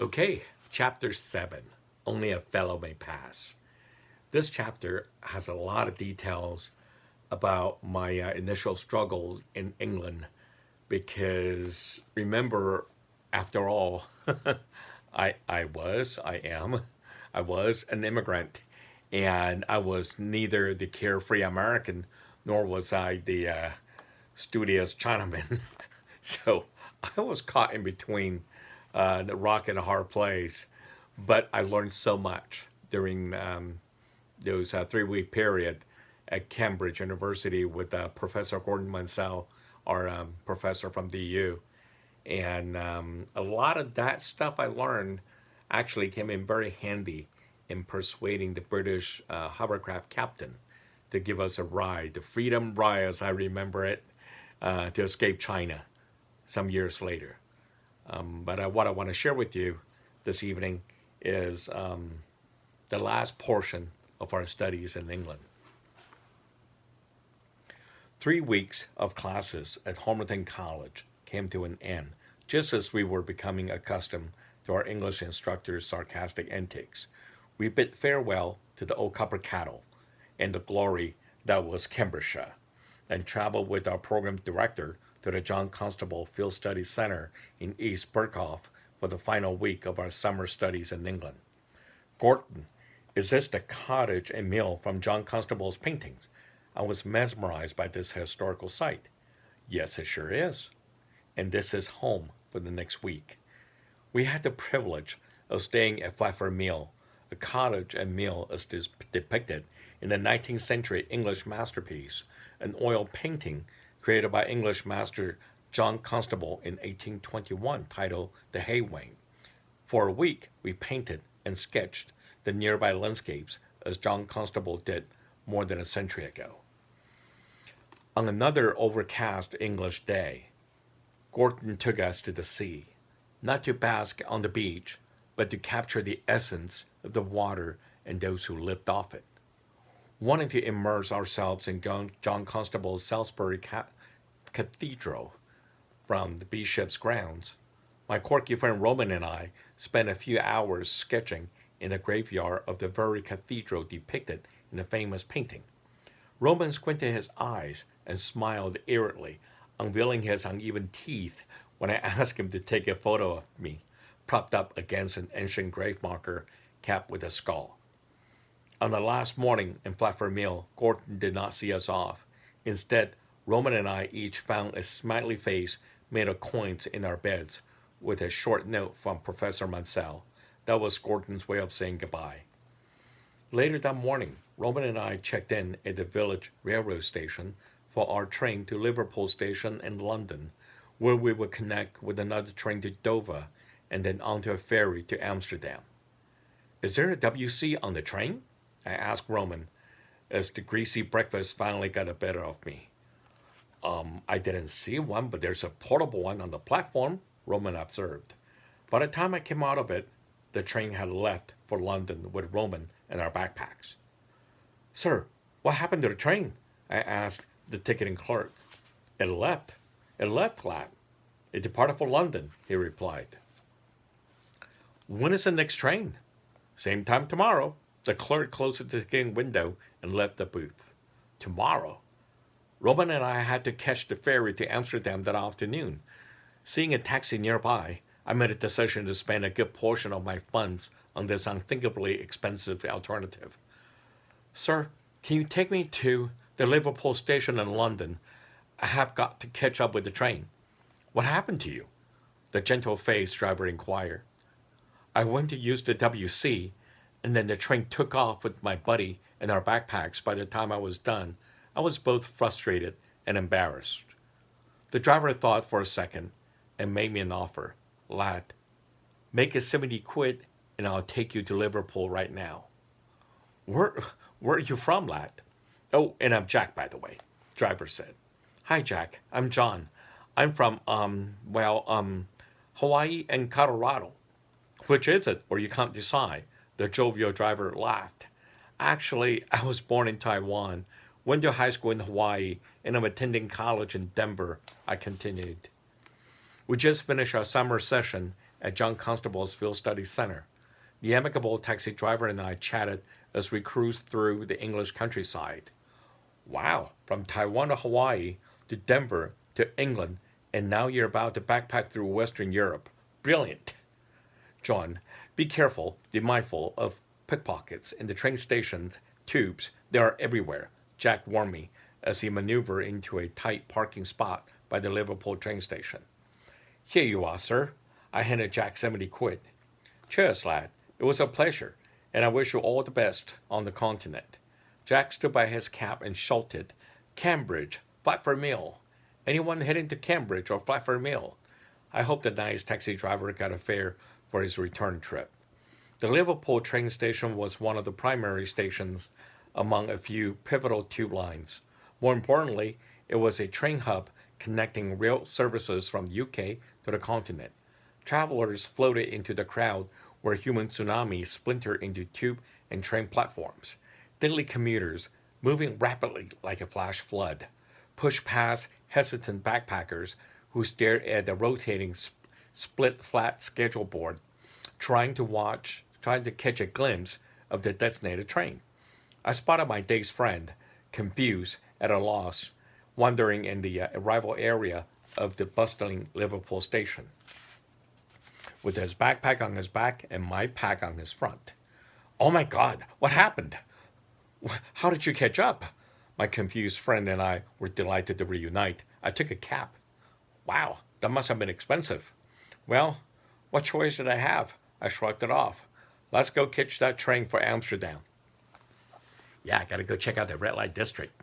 Okay, chapter 7 Only a Fellow May Pass. This chapter has a lot of details about my initial struggles in England because remember, after all, I was an immigrant and I was neither the carefree American nor was I the studious Chinaman. So I was caught in between the rock and a hard place, but I learned so much during those 3 week period at Cambridge University with Professor Gordon Mansell, our professor from DU. And a lot of that stuff I learned actually came in very handy in persuading the British hovercraft captain to give us a ride, the Freedom Ride as I remember it, to escape China some years later. But what I want to share with you this evening is the last portion of our studies in England. 3 weeks of classes at Homerton College came to an end just as we were becoming accustomed to our English instructor's sarcastic antics. We bid farewell to the old copper cattle and the glory that was Cambridgeshire, and traveled with our program director to the John Constable Field Studies Center in East Berkhoff for the final week of our summer studies in England. Gordon, is this the cottage and mill from John Constable's paintings? I was mesmerized by this historical site. Yes, it sure is. And this is home for the next week. We had the privilege of staying at Flatford Mill, a cottage and mill as depicted in the 19th century English masterpiece, an oil painting created by English master John Constable in 1821 titled The Hay Wain. For a week, we painted and sketched the nearby landscapes as John Constable did more than a century ago. On another overcast English day, Gordon took us to the sea, not to bask on the beach, but to capture the essence of the water and those who lived off it. Wanting to immerse ourselves in John Constable's Salisbury Cathedral from the Bishop's grounds, my quirky friend Roman and I spent a few hours sketching in the graveyard of the very cathedral depicted in the famous painting. Roman squinted his eyes and smiled irritably, unveiling his uneven teeth when I asked him to take a photo of me, propped up against an ancient grave marker capped with a skull. On the last morning in Flatford Mill, Gordon did not see us off. Instead, Roman and I each found a smiley face made of coins in our beds with a short note from Professor Mansell. That was Gordon's way of saying goodbye. Later that morning, Roman and I checked in at the village railroad station for our train to Liverpool Station in London, where we would connect with another train to Dover and then onto a ferry to Amsterdam. Is there a WC on the train? I asked Roman as the greasy breakfast finally got the better of me. I didn't see one, but there's a portable one on the platform, Roman observed. By the time I came out of it, the train had left for London with Roman and our backpacks. Sir, what happened to the train? I asked the ticketing clerk. It left. It left, lad. It departed for London, he replied. When is the next train? Same time tomorrow. The clerk closed the ticketing window and left the booth. Tomorrow? Roman and I had to catch the ferry to Amsterdam that afternoon. Seeing a taxi nearby, I made a decision to spend a good portion of my funds on this unthinkably expensive alternative. Sir, can you take me to the Liverpool station in London? I have got to catch up with the train. What happened to you? The gentle-faced driver inquired. I went to use the WC, and then the train took off with my buddy and our backpacks. By the time I was done, I was both frustrated and embarrassed. The driver thought for a second and made me an offer. Lad, make it 70 quid and I'll take you to Liverpool right now. Where are you from, lad? Oh, and I'm Jack, by the way, driver said. Hi, Jack. I'm John. I'm from, Hawaii and Colorado. Which is it, or you can't decide? The jovial driver laughed. Actually, I was born in Taiwan, went to high school in Hawaii, and I'm attending college in Denver, I continued. We just finished our summer session at John Constable's Field Study Center. The amicable taxi driver and I chatted as we cruised through the English countryside. Wow, from Taiwan to Hawaii to Denver to England, and now you're about to backpack through Western Europe. Brilliant. John, be careful, be mindful of pickpockets in the train stations, tubes, they are everywhere, Jack warned me as he maneuvered into a tight parking spot by the Liverpool train station. Here you are, sir. I handed Jack 70 quid. Cheers, lad. It was a pleasure, and I wish you all the best on the continent. Jack stood by his cab and shouted, Cambridge, flat for a meal. Anyone heading to Cambridge or flat for a meal? I hope the nice taxi driver got a fare for his return trip. The Liverpool train station was one of the primary stations among a few pivotal tube lines. More importantly, it was a train hub connecting rail services from the UK to the continent. Travelers floated into the crowd where human tsunamis splintered into tube and train platforms. Daily commuters, moving rapidly like a flash flood, pushed past hesitant backpackers who stared at the rotating split flat schedule board, trying to catch a glimpse of the designated train. I spotted my day's friend, confused, at a loss, wandering in the arrival area of the bustling Liverpool station, with his backpack on his back and my pack on his front. Oh my God, what happened? How did you catch up? My confused friend and I were delighted to reunite. I took a cab. Wow, that must have been expensive. Well, what choice did I have? I shrugged it off. Let's go catch that train for Amsterdam. Yeah, I gotta go check out the red light district.